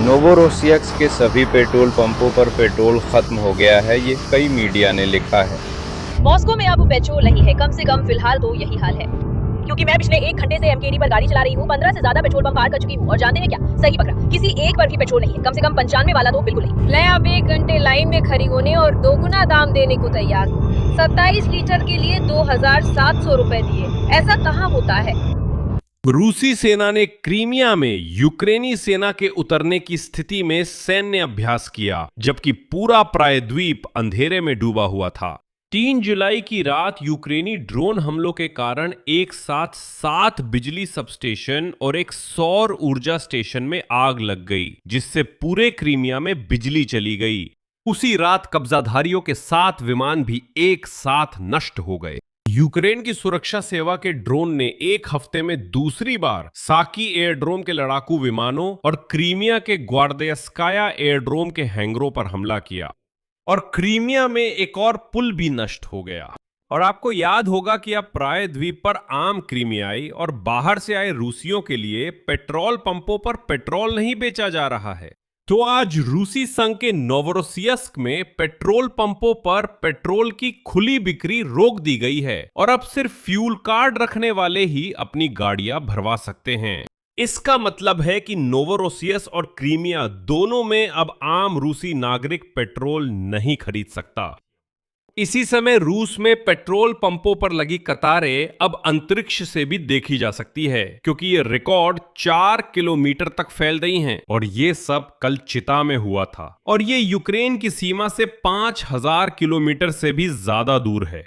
Novorossiysk के सभी petrol पंपों पर पेट्रोल खत्म हो गया है, ये कई मीडिया ने लिखा है। मॉस्को में अब पेट्रोल नहीं है, कम से कम फिलहाल तो यही हाल है। क्योंकि मैं पिछले 1 घंटे से एमकेडी पर गाड़ी चला रही हूँ, 15 से ज्यादा पेट्रोल पंप पार कर चुकी हूँ और जानते हैं क्या, सही पकड़ा, किसी एक पर भी पेट्रोल नहीं है। कम से कम 95 वाला तो बिल्कुल नहीं। मैं अब 1 घंटे लाइन में खड़ी होने और 2 गुना दाम देने को तैयार हूँ। 27 लीटर के लिए 2700 रुपए दिए। ऐसा कहाँ होता है। रूसी सेना ने क्रीमिया में यूक्रेनी सेना के उतरने की स्थिति में सैन्य अभ्यास किया, जबकि पूरा प्रायद्वीप अंधेरे में डूबा हुआ था। 3 जुलाई की रात यूक्रेनी ड्रोन हमलों के कारण एक साथ 7 बिजली सबस्टेशन और एक सौर ऊर्जा स्टेशन में आग लग गई, जिससे पूरे क्रीमिया में बिजली चली गई। उसी रात कब्जाधारियों के 7 विमान भी एक साथ नष्ट हो गए। यूक्रेन की सुरक्षा सेवा के ड्रोन ने एक हफ्ते में दूसरी बार साकी एयरड्रोम के लड़ाकू विमानों और क्रीमिया के ग्वार्देस्काया एयरड्रोम के हैंगरों पर हमला किया, और क्रीमिया में एक और पुल भी नष्ट हो गया। और आपको याद होगा कि अब प्रायद्वीप पर आम क्रीमियाई और बाहर से आए रूसियों के लिए पेट्रोल पंपों पर पेट्रोल नहीं बेचा जा रहा है। तो आज रूसी संघ के नोवोरोसिस्क में पेट्रोल पंपों पर पेट्रोल की खुली बिक्री रोक दी गई है, और अब सिर्फ फ्यूल कार्ड रखने वाले ही अपनी गाड़ियां भरवा सकते हैं। इसका मतलब है कि नोवोरोसिस्क और क्रीमिया दोनों में अब आम रूसी नागरिक पेट्रोल नहीं खरीद सकता। इसी समय रूस में पेट्रोल पंपों पर लगी कतारें अब अंतरिक्ष से भी देखी जा सकती है, क्योंकि ये रिकॉर्ड 4 किलोमीटर तक फैल गई हैं, और ये सब कल चिता में हुआ था, और ये यूक्रेन की सीमा से 5000 किलोमीटर से भी ज्यादा दूर है।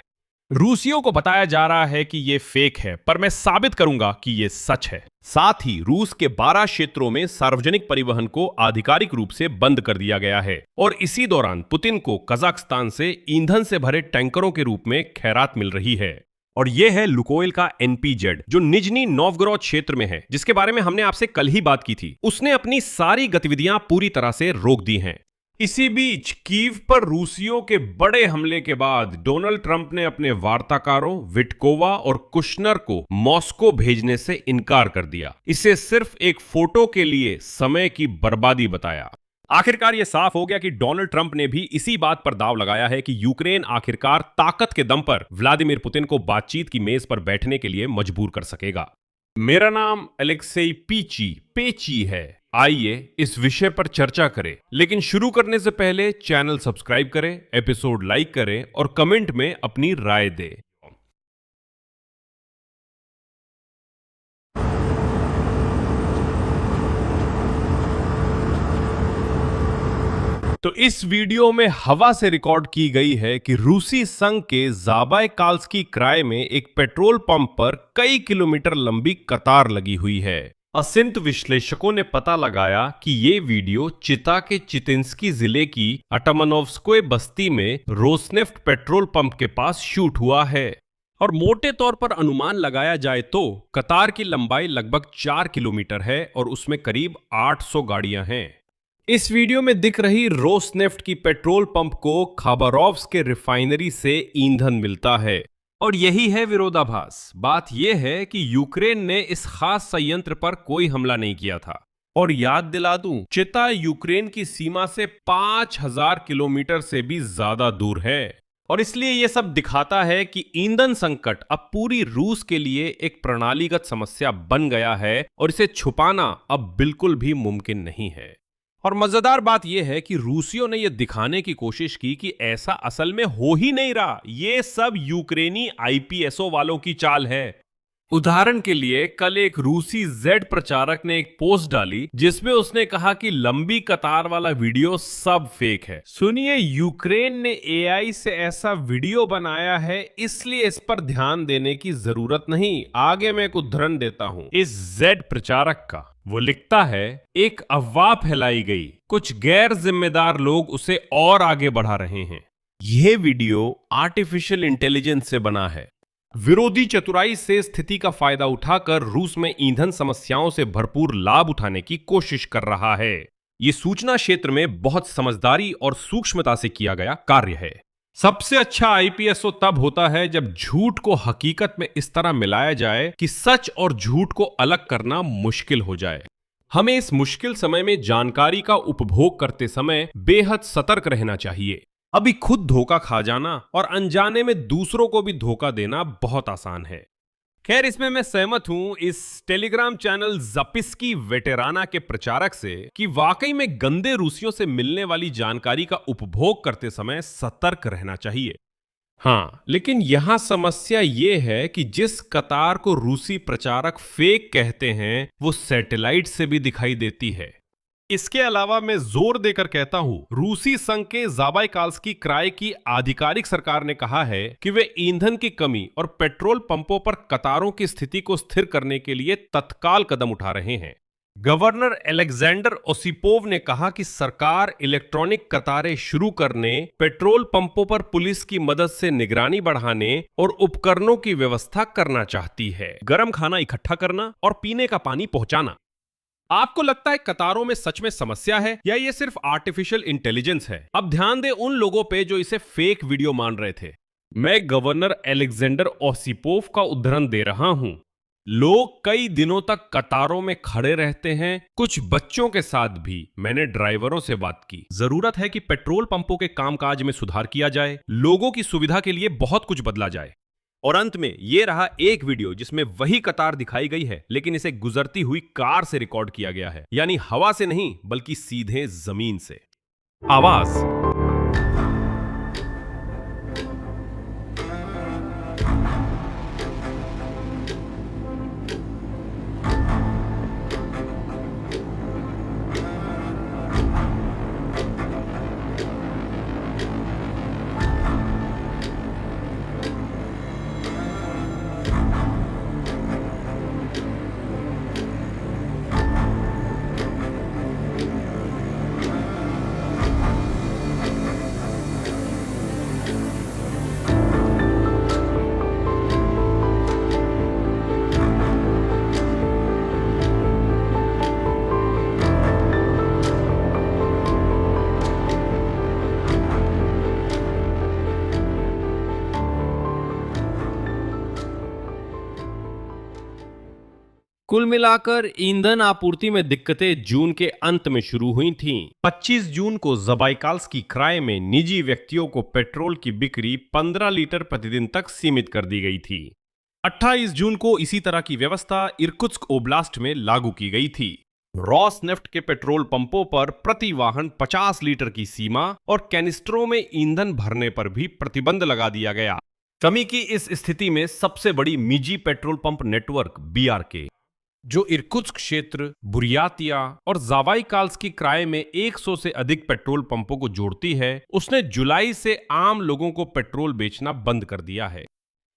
रूसियों को बताया जा रहा है कि ये फेक है, पर मैं साबित करूंगा कि ये सच है। साथ ही रूस के 12 क्षेत्रों में सार्वजनिक परिवहन को आधिकारिक रूप से बंद कर दिया गया है, और इसी दौरान पुतिन को कजाकिस्तान से ईंधन से भरे टैंकरों के रूप में खैरात मिल रही है। और यह है लुकोइल का एनपीजेड, जो निजनी नोवगोरोड क्षेत्र में है, जिसके बारे में हमने आपसे कल ही बात की थी। उसने अपनी सारी गतिविधियां पूरी तरह से रोक दी हैं। इसी बीच कीव पर रूसियों के बड़े हमले के बाद डोनाल्ड ट्रंप ने अपने वार्ताकारों विटकोवा और कुशनर को मॉस्को भेजने से इनकार कर दिया। इसे सिर्फ एक फोटो के लिए समय की बर्बादी बताया। आखिरकार यह साफ हो गया कि डोनाल्ड ट्रंप ने भी इसी बात पर दाव लगाया है कि यूक्रेन आखिरकार ताकत के दम पर व्लादिमीर पुतिन को बातचीत की मेज पर बैठने के लिए मजबूर कर सकेगा। मेरा नाम अलेक्सेई पेची है। आइए इस विषय पर चर्चा करें, लेकिन शुरू करने से पहले चैनल सब्सक्राइब करें, एपिसोड लाइक करें और कमेंट में अपनी राय दें। तो इस वीडियो में हवा से रिकॉर्ड की गई है कि रूसी संघ के ज़ाबायकाल्स्की क्राय में एक पेट्रोल पंप पर कई किलोमीटर लंबी कतार लगी हुई है। असिंत विश्लेषकों ने पता लगाया कि ये वीडियो चिता के चितिंस्की जिले की अटामनोव्स्कोय बस्ती में रोसनेफ्ट पेट्रोल पंप के पास शूट हुआ है, और मोटे तौर पर अनुमान लगाया जाए तो कतार की लंबाई लगभग 4 किलोमीटर है और उसमें करीब 800 गाड़ियां हैं। इस वीडियो में दिख रही रोसनेफ्ट की पेट्रोल पंप को खाबारोव्स्क के रिफाइनरी से ईंधन मिलता है, और यही है विरोधाभास। बात यह है कि यूक्रेन ने इस खास संयंत्र पर कोई हमला नहीं किया था, और याद दिला दूं, चिता यूक्रेन की सीमा से 5000 किलोमीटर से भी ज्यादा दूर है, और इसलिए यह सब दिखाता है कि ईंधन संकट अब पूरी रूस के लिए एक प्रणालीगत समस्या बन गया है, और इसे छुपाना अब बिल्कुल भी मुमकिन नहीं है। और मजेदार बात यह है कि रूसियों ने यह दिखाने की कोशिश की कि ऐसा असल में हो ही नहीं रहा, ये सब यूक्रेनी आईपीएसओ वालों की चाल है। उदाहरण के लिए कल एक रूसी जेड प्रचारक ने एक पोस्ट डाली जिसमें उसने कहा कि लंबी कतार वाला वीडियो सब फेक है। सुनिए, यूक्रेन ने एआई से ऐसा वीडियो बनाया है, इसलिए इस पर ध्यान देने की जरूरत नहीं। आगे मैं एक उदाहरण देता हूं इस जेड प्रचारक का। वो लिखता है, एक अफवाह फैलाई गई, कुछ गैर जिम्मेदार लोग उसे और आगे बढ़ा रहे हैं। यह वीडियो आर्टिफिशियल इंटेलिजेंस से बना है। विरोधी चतुराई से स्थिति का फायदा उठाकर रूस में ईंधन समस्याओं से भरपूर लाभ उठाने की कोशिश कर रहा है। यह सूचना क्षेत्र में बहुत समझदारी और सूक्ष्मता से किया गया कार्य है। सबसे अच्छा आईपीएसओ तब होता है जब झूठ को हकीकत में इस तरह मिलाया जाए कि सच और झूठ को अलग करना मुश्किल हो जाए। हमें इस मुश्किल समय में जानकारी का उपभोग करते समय बेहद सतर्क रहना चाहिए। अभी खुद धोखा खा जाना और अनजाने में दूसरों को भी धोखा देना बहुत आसान है। खैर, इसमें मैं सहमत हूं इस टेलीग्राम चैनल ज़पिस्की वेटेराना के प्रचारक से कि वाकई में गंदे रूसियों से मिलने वाली जानकारी का उपभोग करते समय सतर्क रहना चाहिए। हाँ, लेकिन यहां समस्या ये है कि जिस कतार को रूसी प्रचारक फेक कहते हैं वो सैटेलाइट से भी दिखाई देती है। इसके अलावा मैं जोर देकर कहता हूं, रूसी संघ के ज़ाबाइकाल्स्की क्राय की आधिकारिक सरकार ने कहा है कि वे ईंधन की कमी और पेट्रोल पंपों पर कतारों की स्थिति को स्थिर करने के लिए तत्काल कदम उठा रहे हैं। गवर्नर अलेक्जेंडर ओसिपोव ने कहा कि सरकार इलेक्ट्रॉनिक कतारें शुरू करने, पेट्रोल पंपों पर पुलिस की मदद से निगरानी बढ़ाने और उपकरणों की व्यवस्था करना चाहती है। गर्म खाना इकट्ठा करना और पीने का पानी पहुंचाना। आपको लगता है कतारों में सच में समस्या है या ये सिर्फ आर्टिफिशियल इंटेलिजेंस है? अब ध्यान दें उन लोगों पे जो इसे फेक वीडियो मान रहे थे। मैं गवर्नर अलेक्जेंडर ओसिपोव का उद्धरण दे रहा हूं। लोग कई दिनों तक कतारों में खड़े रहते हैं, कुछ बच्चों के साथ भी। मैंने ड्राइवरों से बात की। जरूरत है कि पेट्रोल पंपों के कामकाज में सुधार किया जाए, लोगों की सुविधा के लिए बहुत कुछ बदला जाए। और अंत में ये रहा एक वीडियो जिसमें वही कतार दिखाई गई है, लेकिन इसे गुजरती हुई कार से रिकॉर्ड किया गया है, यानी हवा से नहीं बल्कि सीधे जमीन से। आवाज कुल मिलाकर ईंधन आपूर्ति में दिक्कतें जून के अंत में शुरू हुई थीं। 25 जून को ज़बाइकाल्स्की क्राय में निजी व्यक्तियों को पेट्रोल की बिक्री 15 लीटर प्रतिदिन तक सीमित कर दी गई थी। 28 जून को इसी तरह की व्यवस्था इर्कुत्स्क ओब्लास्ट में लागू की गई थी। रॉसनेफ्ट के पेट्रोल पंपों पर प्रति वाहन 50 लीटर की सीमा और कैनिस्टरों में ईंधन भरने पर भी प्रतिबंध लगा दिया गया। कमी की इस स्थिति में सबसे बड़ी निजी पेट्रोल पंप नेटवर्क BRK, जो इर्कुत्स्क क्षेत्र, बुरियातिया और ज़ाबाइकाल्स्की क्राय में 100 से अधिक पेट्रोल पंपों को जोड़ती है, उसने जुलाई से आम लोगों को पेट्रोल बेचना बंद कर दिया है।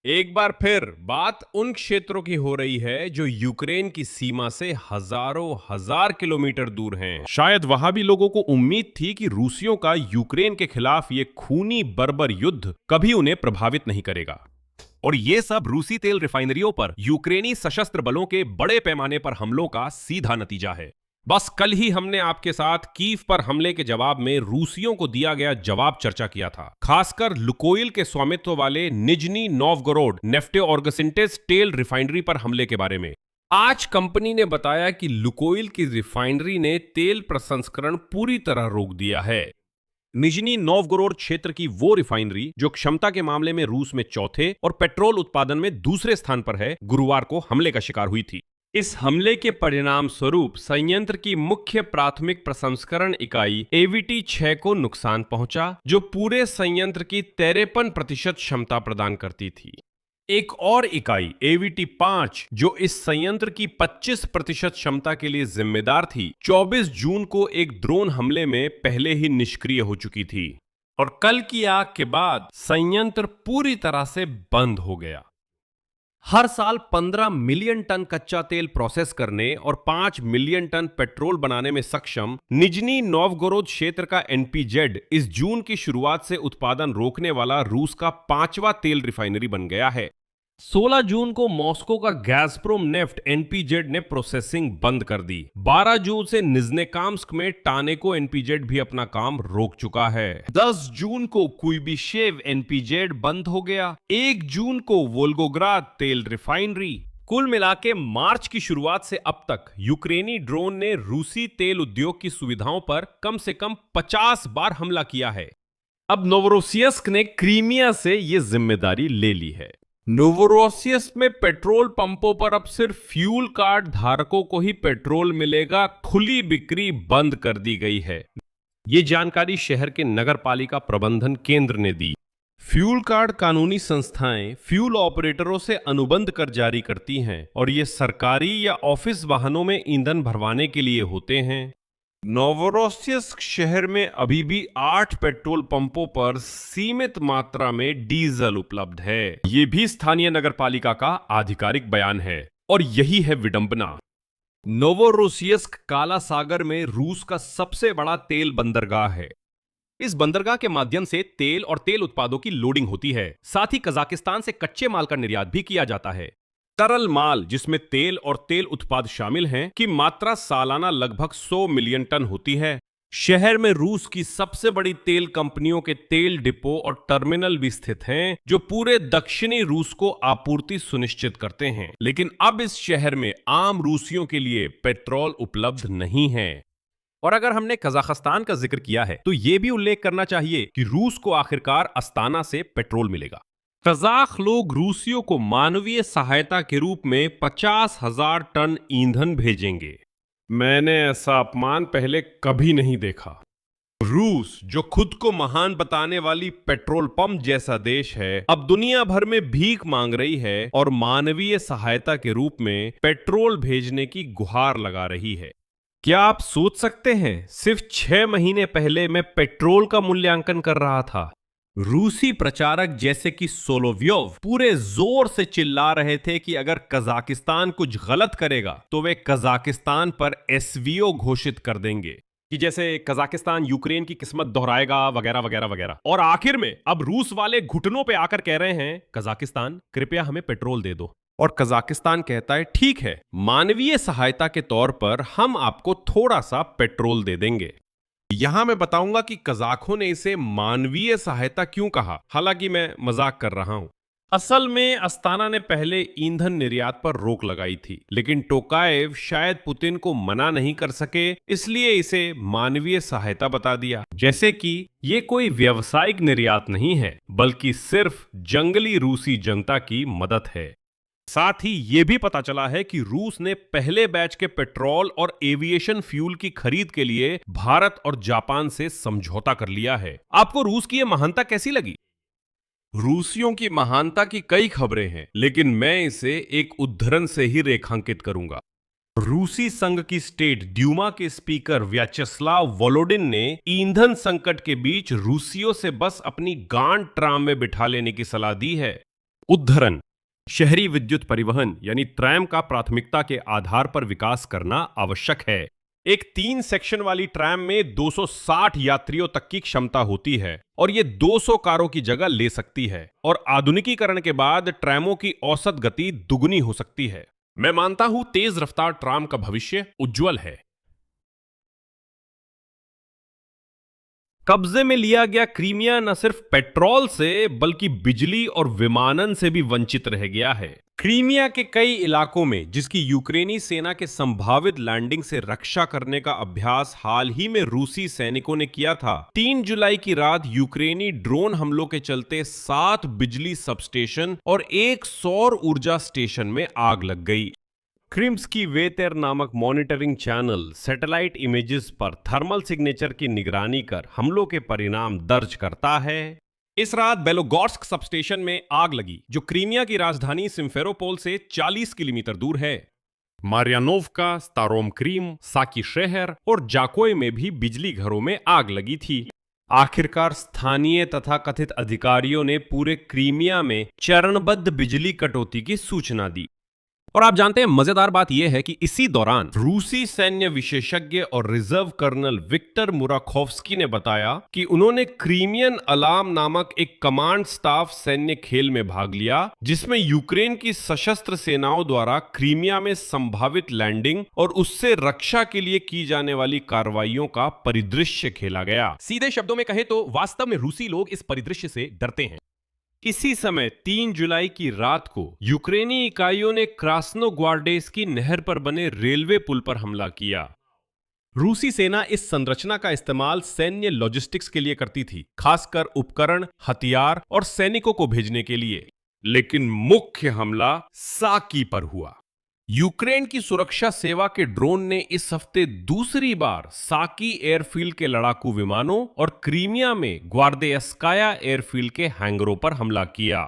एक बार फिर बात उन क्षेत्रों की हो रही है जो यूक्रेन की सीमा से हजारों हजार किलोमीटर दूर हैं। शायद वहां भी लोगों को उम्मीद थी कि रूसियों का यूक्रेन के खिलाफ ये खूनी बर्बर युद्ध कभी उन्हें प्रभावित नहीं करेगा। और ये सब रूसी तेल रिफाइनरियों पर यूक्रेनी सशस्त्र बलों के बड़े पैमाने पर हमलों का सीधा नतीजा है। बस कल ही हमने आपके साथ कीव पर हमले के जवाब में रूसियों को दिया गया जवाब चर्चा किया था, खासकर लुकोइल के स्वामित्व वाले निजनी नोवगोरोड नेफ्टेओर्गसिंटेज तेल रिफाइनरी पर हमले के बारे में। आज कंपनी ने बताया कि लुकोइल की रिफाइनरी ने तेल प्रसंस्करण पूरी तरह रोक दिया है। निजनी नोवगोरोड क्षेत्र की वो रिफाइनरी जो क्षमता के मामले में रूस में चौथे और पेट्रोल उत्पादन में दूसरे स्थान पर है, गुरुवार को हमले का शिकार हुई थी। इस हमले के परिणाम स्वरूप संयंत्र की मुख्य प्राथमिक प्रसंस्करण इकाई AVT-6 को नुकसान पहुंचा, जो पूरे संयंत्र की 53% क्षमता प्रदान करती थी। एक और इकाई AVT-5 जो इस संयंत्र की 25% क्षमता के लिए जिम्मेदार थी, 24 जून को एक ड्रोन हमले में पहले ही निष्क्रिय हो चुकी थी और कल की आग के बाद संयंत्र पूरी तरह से बंद हो गया। हर साल 15 मिलियन टन कच्चा तेल प्रोसेस करने और 5 मिलियन टन पेट्रोल बनाने में सक्षम निजनी नोवगोरोड क्षेत्र का NPZ इस जून की शुरुआत से उत्पादन रोकने वाला रूस का 5वां तेल रिफाइनरी बन गया है। 16 जून को मॉस्को का गैज़प्रोम नेफ्ट NPZ ने प्रोसेसिंग बंद कर दी। 12 जून से निज़्नेकाम्स्क में टानेको NPZ भी अपना काम रोक चुका है। 10 जून को कुइबिशेव NPZ बंद हो गया। 1 जून को वोल्गोग्राद तेल रिफाइनरी, कुल मिला के मार्च की शुरुआत से अब तक यूक्रेनी ड्रोन ने रूसी तेल उद्योग की सुविधाओं पर कम से कम 50 बार हमला किया है। अब नोवरोसियस्क ने क्रीमिया से यह जिम्मेदारी ले ली है। नोवरोसियस्क में पेट्रोल पंपों पर अब सिर्फ फ्यूल कार्ड धारकों को ही पेट्रोल मिलेगा, खुली बिक्री बंद कर दी गई है। ये जानकारी शहर के नगरपालिका प्रबंधन केंद्र ने दी। फ्यूल कार्ड कानूनी संस्थाएं फ्यूल ऑपरेटरों से अनुबंध कर जारी करती हैं और ये सरकारी या ऑफिस वाहनों में ईंधन भरवाने के लिए होते हैं। नोवरोसियस्क शहर में अभी भी 8 पेट्रोल पंपों पर सीमित मात्रा में डीजल उपलब्ध है। ये भी स्थानीय नगरपालिका का आधिकारिक बयान है और यही है विडंबना। नोवरोसियस्क काला सागर में रूस का सबसे बड़ा तेल बंदरगाह है। इस बंदरगाह के माध्यम से तेल और तेल उत्पादों की लोडिंग होती है। साथ ही कजाकिस्तान से कच्चे माल का निर्यात भी किया जाता है। तरल माल, जिसमें तेल और तेल उत्पाद शामिल हैं, की मात्रा सालाना लगभग 100 मिलियन टन होती है। शहर में रूस की सबसे बड़ी तेल कंपनियों के तेल डिपो और टर्मिनल भी स्थित हैं, जो पूरे दक्षिणी रूस को आपूर्ति सुनिश्चित करते हैं। लेकिन अब इस शहर में आम रूसियों के लिए पेट्रोल उपलब्ध नहीं है। और अगर हमने कजाकिस्तान का जिक्र किया है तो यह भी उल्लेख करना चाहिए कि रूस को आखिरकार अस्ताना से पेट्रोल मिलेगा। कजाक लोग रूसियों को मानवीय सहायता के रूप में 50,000 टन ईंधन भेजेंगे। मैंने ऐसा अपमान पहले कभी नहीं देखा। रूस, जो खुद को महान बताने वाली पेट्रोल पंप जैसा देश है, अब दुनिया भर में भीख मांग रही है और मानवीय सहायता के रूप में पेट्रोल भेजने की गुहार लगा रही है। क्या आप सोच सकते हैं, सिर्फ 6 महीने पहले मैं पेट्रोल का मूल्यांकन कर रहा था। रूसी प्रचारक जैसे कि सोलोव्योव पूरे जोर से चिल्ला रहे थे कि अगर कजाकिस्तान कुछ गलत करेगा तो वे कजाकिस्तान पर एसवीओ घोषित कर देंगे, कि जैसे कजाकिस्तान यूक्रेन की किस्मत दोहराएगा वगैरह वगैरह वगैरह। और आखिर में अब रूस वाले घुटनों पे आकर कह रहे हैं, कजाकिस्तान कृपया हमें पेट्रोल दे दो। और कजाकिस्तान कहता है, ठीक है, मानवीय सहायता के तौर पर हम आपको थोड़ा सा पेट्रोल दे देंगे। यहां मैं बताऊंगा कि कजाकों ने इसे मानवीय सहायता क्यों कहा, हालांकि मैं मजाक कर रहा हूं। असल में अस्ताना ने पहले ईंधन निर्यात पर रोक लगाई थी, लेकिन टोकाएव शायद पुतिन को मना नहीं कर सके, इसलिए इसे मानवीय सहायता बता दिया। जैसे कि ये कोई व्यावसायिक निर्यात नहीं है, बल्कि सिर्फ जंगली रूसी जनता की मदद है। साथ ही यह भी पता चला है कि रूस ने पहले बैच के पेट्रोल और एविएशन फ्यूल की खरीद के लिए भारत और जापान से समझौता कर लिया है। आपको रूस की यह महानता कैसी लगी? रूसियों की महानता की कई खबरें हैं, लेकिन मैं इसे एक उद्धरण से ही रेखांकित करूंगा। रूसी संघ की स्टेट ड्यूमा के स्पीकर व्याचेस्लाव वोलोडिन ने ईंधन संकट के बीच रूसियों से बस अपनी गांड ट्राम में बिठा लेने की सलाह दी है। उद्धरण: शहरी विद्युत परिवहन यानी ट्रैम का प्राथमिकता के आधार पर विकास करना आवश्यक है। एक 3 सेक्शन वाली ट्रैम में 260 यात्रियों तक की क्षमता होती है और ये 200 कारों की जगह ले सकती है, और आधुनिकीकरण के बाद ट्रैमों की औसत गति दुगुनी हो सकती है। मैं मानता हूं तेज रफ्तार ट्राम का भविष्य उज्जवल है। कब्जे में लिया गया क्रीमिया न सिर्फ पेट्रोल से बल्कि बिजली और विमानन से भी वंचित रह गया है। क्रीमिया के कई इलाकों में, जिसकी यूक्रेनी सेना के संभावित लैंडिंग से रक्षा करने का अभ्यास हाल ही में रूसी सैनिकों ने किया था, 3 जुलाई की रात यूक्रेनी ड्रोन हमलों के चलते 7 बिजली सबस्टेशन और 1 सौर ऊर्जा स्टेशन में आग लग गई। क्रिम्स्की वेतर नामक मॉनिटरिंग चैनल सैटेलाइट इमेजेस पर थर्मल सिग्नेचर की निगरानी कर हमलों के परिणाम दर्ज करता है। इस रात बेलोगोर्स्क सबस्टेशन में आग लगी, जो क्रीमिया की राजधानी सिम्फेरोपोल से 40 किलोमीटर दूर है। मारियानोव्का, स्तारोम क्रीम, साकी शहर और जाकोय में भी बिजली घरों में आग लगी थी। आखिरकार स्थानीय तथा कथित अधिकारियों ने पूरे क्रीमिया में चरणबद्ध बिजली कटौती की सूचना दी। और आप जानते हैं, मजेदार बात यह है कि इसी दौरान रूसी सैन्य विशेषज्ञ और रिजर्व कर्नल विक्टर मुराखोव्स्की ने बताया कि उन्होंने क्रीमियन अलार्म नामक एक कमांड स्टाफ सैन्य खेल में भाग लिया, जिसमें यूक्रेन की सशस्त्र सेनाओं द्वारा क्रीमिया में संभावित लैंडिंग और उससे रक्षा के लिए की जाने वाली कार्रवाइयों का परिदृश्य खेला गया। सीधे शब्दों में कहें तो वास्तव में रूसी लोग इस परिदृश्य से डरते हैं। इसी समय 3 जुलाई की रात को यूक्रेनी इकाइयों ने क्रास्नोग्वार्डेस्की नहर पर बने रेलवे पुल पर हमला किया। रूसी सेना इस संरचना का इस्तेमाल सैन्य लॉजिस्टिक्स के लिए करती थी, खासकर उपकरण, हथियार और सैनिकों को भेजने के लिए। लेकिन मुख्य हमला साकी पर हुआ। यूक्रेन की सुरक्षा सेवा के ड्रोन ने इस हफ्ते दूसरी बार साकी एयरफील्ड के लड़ाकू विमानों और क्रीमिया में ग्वार्देस्काया एयरफील्ड के हैंगरों पर हमला किया।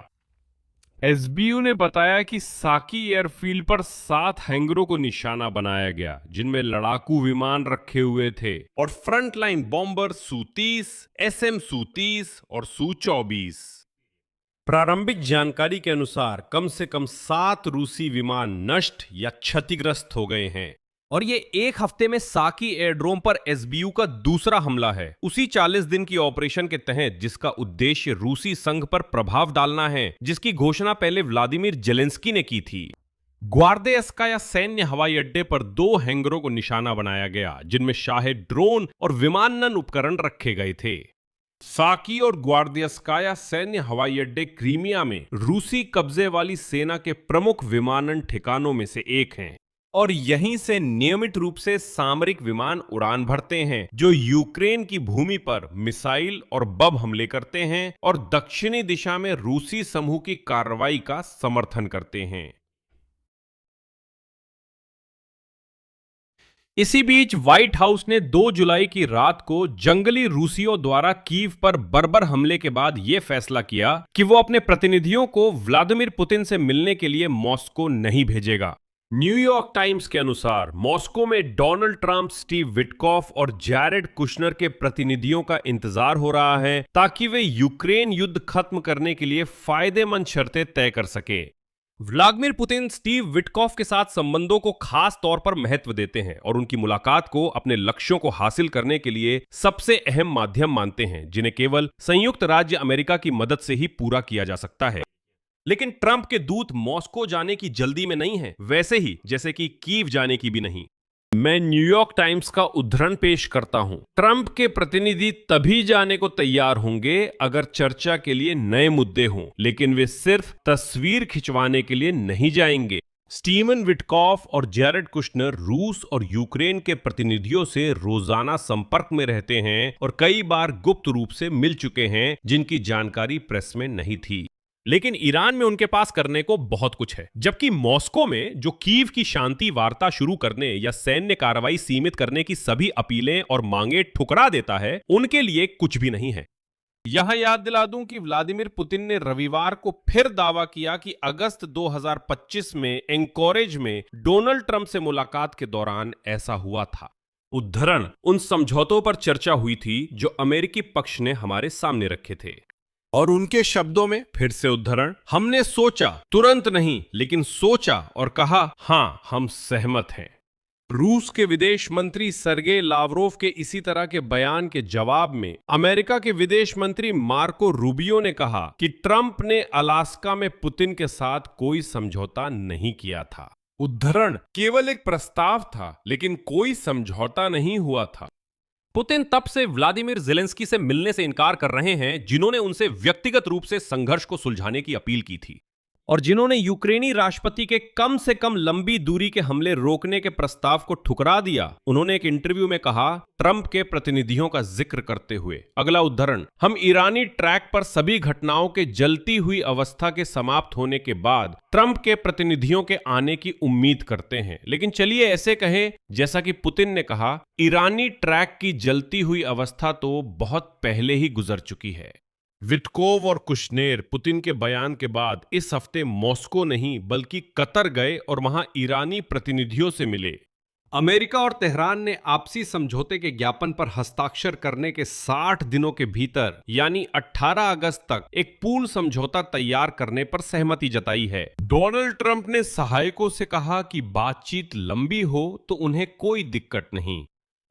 एसबीयू ने बताया कि साकी एयरफील्ड पर 7 हैंगरों को निशाना बनाया गया, जिनमें लड़ाकू विमान रखे हुए थे और फ्रंटलाइन बॉम्बर सू-30, SM सू-30 और सू-24। प्रारंभिक जानकारी के अनुसार कम से कम 7 रूसी विमान नष्ट या क्षतिग्रस्त हो गए हैं और ये एक हफ्ते में साकी एयरड्रोम पर एसबीयू का दूसरा हमला है, उसी 40 दिन की ऑपरेशन के तहत, जिसका उद्देश्य रूसी संघ पर प्रभाव डालना है, जिसकी घोषणा पहले व्लादिमीर जेलेंस्की ने की थी। ग्वार्देस्काया सैन्य हवाई अड्डे पर 2 हैंगरों को निशाना बनाया गया, जिनमें शाहे ड्रोन और विमानन उपकरण रखे गए थे। साकी और ग्वार्देस्काया सैन्य हवाई अड्डे क्रीमिया में रूसी कब्जे वाली सेना के प्रमुख विमानन ठिकानों में से एक हैं और यहीं से नियमित रूप से सामरिक विमान उड़ान भरते हैं, जो यूक्रेन की भूमि पर मिसाइल और बम हमले करते हैं और दक्षिणी दिशा में रूसी समूह की कार्रवाई का समर्थन करते हैं। इसी बीच व्हाइट हाउस ने 2 जुलाई की रात को जंगली रूसियों द्वारा कीव पर बर्बर हमले के बाद यह फैसला किया कि वो अपने प्रतिनिधियों को व्लादिमीर पुतिन से मिलने के लिए मॉस्को नहीं भेजेगा। न्यूयॉर्क टाइम्स के अनुसार मॉस्को में डोनाल्ड ट्रंप, स्टीव विटकॉफ और जैरेड कुशनर के प्रतिनिधियों का इंतजार हो रहा है ताकि वे यूक्रेन युद्ध खत्म करने के लिए फायदेमंद शर्तें तय कर सके। व्लादिमीर पुतिन स्टीव विटकॉफ के साथ संबंधों को खास तौर पर महत्व देते हैं और उनकी मुलाकात को अपने लक्ष्यों को हासिल करने के लिए सबसे अहम माध्यम मानते हैं, जिन्हें केवल संयुक्त राज्य अमेरिका की मदद से ही पूरा किया जा सकता है। लेकिन ट्रंप के दूत मॉस्को जाने की जल्दी में नहीं है, वैसे ही जैसे कि कीव जाने की भी नहीं। मैं न्यूयॉर्क टाइम्स का उद्धरण पेश करता हूं। ट्रंप के प्रतिनिधि तभी जाने को तैयार होंगे अगर चर्चा के लिए नए मुद्दे हों, लेकिन वे सिर्फ तस्वीर खिंचवाने के लिए नहीं जाएंगे। स्टीवन विटकॉफ और जैरेड कुशनर रूस और यूक्रेन के प्रतिनिधियों से रोजाना संपर्क में रहते हैं और कई बार गुप्त रूप से मिल चुके हैं, जिनकी जानकारी प्रेस में नहीं थी। लेकिन ईरान में उनके पास करने को बहुत कुछ है, जबकि मॉस्को में जो कीव की शांति वार्ता शुरू करने या सैन्य कार्रवाई सीमित करने की सभी अपीलें और मांगे ठुकरा देता है, उनके लिए कुछ भी नहीं है। यह याद दिला दूं कि व्लादिमीर पुतिन ने रविवार को फिर दावा किया कि अगस्त 2025 में एंकोरेज में डोनाल्ड ट्रंप से मुलाकात के दौरान ऐसा हुआ था। उद्धरण: उन समझौतों पर चर्चा हुई थी जो अमेरिकी पक्ष ने हमारे सामने रखे थे। और उनके शब्दों में फिर से उद्धरण: हमने सोचा, तुरंत नहीं लेकिन सोचा और कहा हां हम सहमत हैं। रूस के विदेश मंत्री सर्गेई लावरोव के इसी तरह के बयान के जवाब में अमेरिका के विदेश मंत्री मार्को रूबियो ने कहा कि ट्रंप ने अलास्का में पुतिन के साथ कोई समझौता नहीं किया था। उद्धरण: केवल एक प्रस्ताव था लेकिन कोई समझौता नहीं हुआ था। पुतिन तब से व्लादिमीर जेलेंस्की से मिलने से इनकार कर रहे हैं, जिन्होंने उनसे व्यक्तिगत रूप से संघर्ष को सुलझाने की अपील की थी और जिन्होंने यूक्रेनी राष्ट्रपति के कम से कम लंबी दूरी के हमले रोकने के प्रस्ताव को ठुकरा दिया। उन्होंने एक इंटरव्यू में कहा, ट्रंप के प्रतिनिधियों का जिक्र करते हुए, अगला उद्धरण: हम ईरानी ट्रैक पर सभी घटनाओं के जलती हुई अवस्था के समाप्त होने के बाद ट्रंप के प्रतिनिधियों के आने की उम्मीद करते हैं। लेकिन चलिए ऐसे कहें, जैसा कि पुतिन ने कहा, ईरानी ट्रैक की जलती हुई अवस्था तो बहुत पहले ही गुजर चुकी है। विटकोव और कुशनेर पुतिन के बयान के बाद इस हफ्ते मॉस्को नहीं बल्कि कतर गए और वहां ईरानी प्रतिनिधियों से मिले। अमेरिका और तेहरान ने आपसी समझौते के ज्ञापन पर हस्ताक्षर करने के 60 दिनों के भीतर यानी 18 अगस्त तक एक पूर्ण समझौता तैयार करने पर सहमति जताई है। डोनाल्ड ट्रंप ने सहायकों से कहा कि बातचीत लंबी हो तो उन्हें कोई दिक्कत नहीं।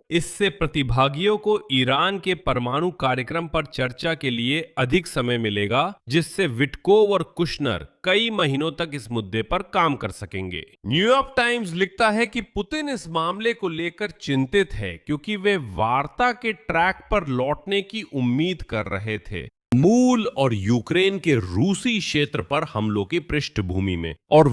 इससे प्रतिभागियों को ईरान के परमाणु कार्यक्रम पर चर्चा के लिए अधिक समय मिलेगा, जिससे विटकोव और कुशनर कई महीनों तक इस मुद्दे पर काम कर सकेंगे। न्यूयॉर्क टाइम्स लिखता है कि पुतिन इस मामले को लेकर चिंतित है क्योंकि वे वार्ता के ट्रैक पर लौटने की उम्मीद कर रहे थे। मूल और यूक्रेन के रूसी क्षेत्र पर हमलों की पृष्ठभूमि में। और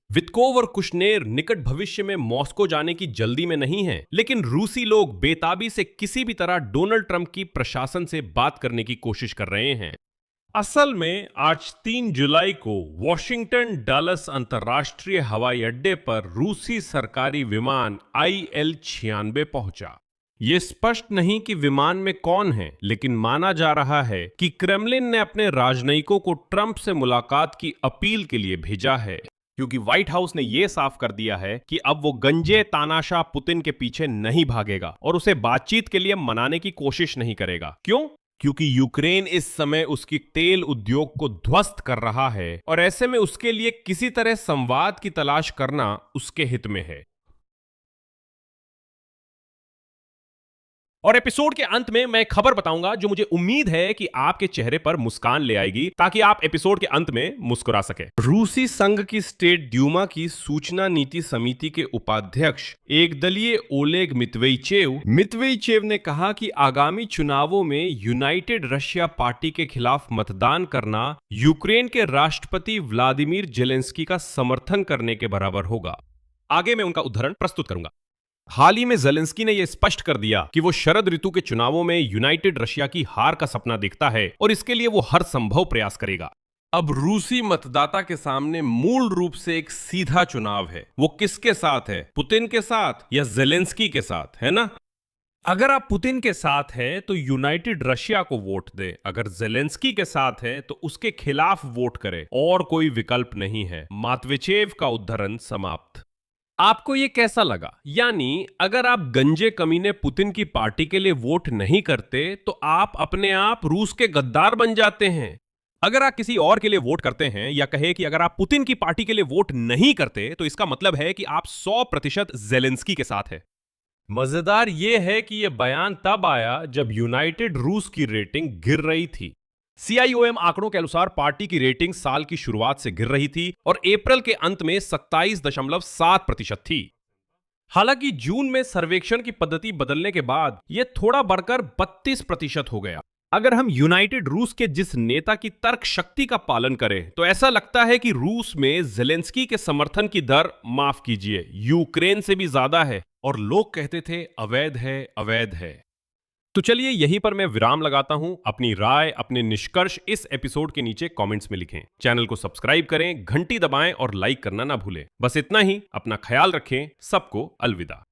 वित्कोव और कुशनेर निकट भविष्य में मॉस्को जाने की जल्दी में नहीं है, लेकिन रूसी लोग बेताबी से किसी भी तरह डोनाल्ड ट्रंप की प्रशासन से बात करने की कोशिश कर रहे हैं। असल में आज 3 जुलाई को वॉशिंगटन डलस अंतर्राष्ट्रीय हवाई अड्डे पर रूसी सरकारी विमान IL-96 पहुंचा। ये स्पष्ट नहीं कि विमान में कौन है, लेकिन माना जा रहा है कि क्रेमलिन ने अपने राजनयिकों को ट्रंप से मुलाकात की अपील के लिए भेजा है, क्योंकि व्हाइट हाउस ने यह साफ कर दिया है कि अब वो गंजे तानाशाह पुतिन के पीछे नहीं भागेगा और उसे बातचीत के लिए मनाने की कोशिश नहीं करेगा। क्यों? क्योंकि यूक्रेन इस समय उसकी तेल उद्योग को ध्वस्त कर रहा है और ऐसे में उसके लिए किसी तरह संवाद की तलाश करना उसके हित में है। और एपिसोड के अंत में मैं खबर बताऊंगा जो मुझे उम्मीद है कि आपके चेहरे पर मुस्कान ले आएगी, ताकि आप एपिसोड के अंत में मुस्कुरा सके। रूसी संघ की स्टेट ड्यूमा की सूचना नीति समिति के उपाध्यक्ष एकदलीय ओलेग मितवेइचेव ने कहा कि आगामी चुनावों में यूनाइटेड रशिया पार्टी के खिलाफ मतदान करना यूक्रेन के राष्ट्रपति व्लादिमीर जेलेंस्की का समर्थन करने के बराबर होगा। आगे मैं उनका उदाहरण प्रस्तुत करूंगा। हाल ही में जेलेंस्की ने यह स्पष्ट कर दिया कि वो शरद ऋतु के चुनावों में यूनाइटेड रशिया की हार का सपना देखता है और इसके लिए वो हर संभव प्रयास करेगा। अब रूसी मतदाता के सामने मूल रूप से एक सीधा चुनाव है। वो किसके साथ है? पुतिन के साथ या जेलेंस्की के साथ, है ना? अगर आप पुतिन के साथ हैं तो यूनाइटेड रशिया को वोट दें, अगर जेलेंस्की के साथ हैं तो उसके खिलाफ वोट करें, और कोई विकल्प नहीं है। मातवेचेव का उद्धरण समाप्त। आपको ये कैसा लगा? यानी अगर आप गंजे कमीने पुतिन की पार्टी के लिए वोट नहीं करते तो आप अपने आप रूस के गद्दार बन जाते हैं। अगर आप किसी और के लिए वोट करते हैं, या कहे कि अगर आप पुतिन की पार्टी के लिए वोट नहीं करते, तो इसका मतलब है कि आप 100% जेलेंस्की के साथ है। मजेदार यह है कि यह बयान तब आया जब यूनाइटेड रूस की रेटिंग गिर रही थी। CIOM आंकड़ों के अनुसार पार्टी की रेटिंग साल की शुरुआत से गिर रही थी और अप्रैल के अंत में 27.7% थी। हालांकि जून में सर्वेक्षण की पद्धति बदलने के बाद यह थोड़ा बढ़कर 32% हो गया। अगर हम यूनाइटेड रूस के जिस नेता की तर्क शक्ति का पालन करें, तो ऐसा लगता है कि रूस में जेलेंस्की के समर्थन की दर, माफ कीजिए, यूक्रेन से भी ज्यादा है, और लोग कहते थे अवैध है, अवैध है। तो चलिए यहीं पर मैं विराम लगाता हूं। अपनी राय, अपने निष्कर्ष इस एपिसोड के नीचे कमेंट्स में लिखें। चैनल को सब्सक्राइब करें, घंटी दबाएं और लाइक करना ना भूलें। बस इतना ही। अपना ख्याल रखें। सबको अलविदा।